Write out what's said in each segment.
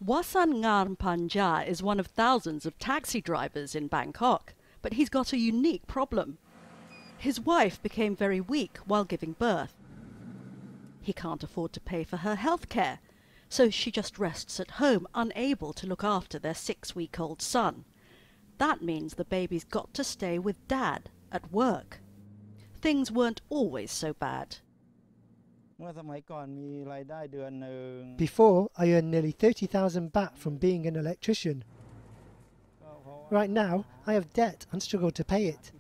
Panja is one of thousands of taxi drivers in Bangkok, but he's got a unique problem. His wife became very weak while giving birth. He can't afford to pay for her health care, so she just rests at home, unable to look after their 6-week-old son. That means the baby's got to stay with Dad at work. Things weren't always so bad. Before, I earned nearly 30,000 baht from being an electrician. Right now, I have debt and struggle to pay it.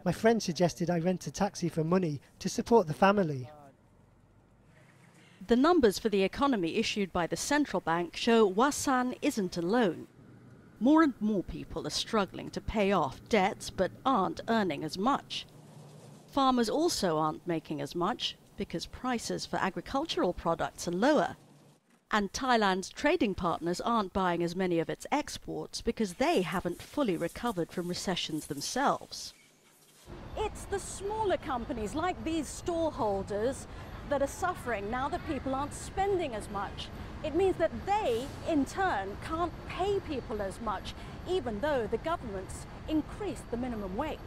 My friend suggested I rent a taxi for money to support the family. The numbers for the economy issued by the central bank show Wasan isn't alone. More and more people are struggling to pay off debts but aren't earning as much. Farmers also aren't making as much because prices for agricultural products are lower. And Thailand's trading partners aren't buying as many of its exports because they haven't fully recovered from recessions themselves. It's the smaller companies like these storeholders that are suffering now that people aren't spending as much. It means that they, in turn, can't pay people as much, even though the government's increased the minimum wage.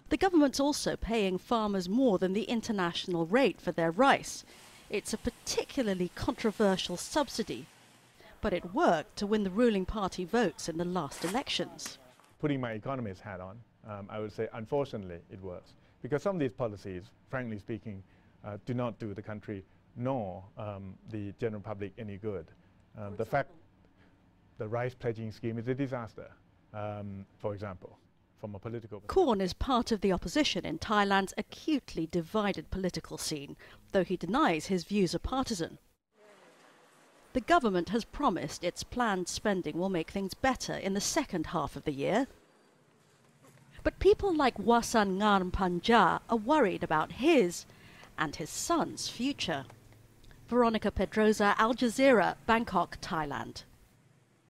The government's also paying farmers more than the international rate for their rice. It's a particularly controversial subsidy, but it worked to win the ruling party votes in the last elections. Putting my economist hat on, I would say unfortunately it works, because some of these policies, frankly speaking, do not do the country nor the general public any good. The fact the rice pledging scheme is a disaster, for example. From a political Korn is part of the opposition in Thailand's acutely divided political scene, though he denies his views are partisan. The government has promised its planned spending will make things better in the second half of the year. But people like Wasan Panja are worried about his and his son's future. Veronica, Pedrosa, Al Jazeera, Bangkok, Thailand.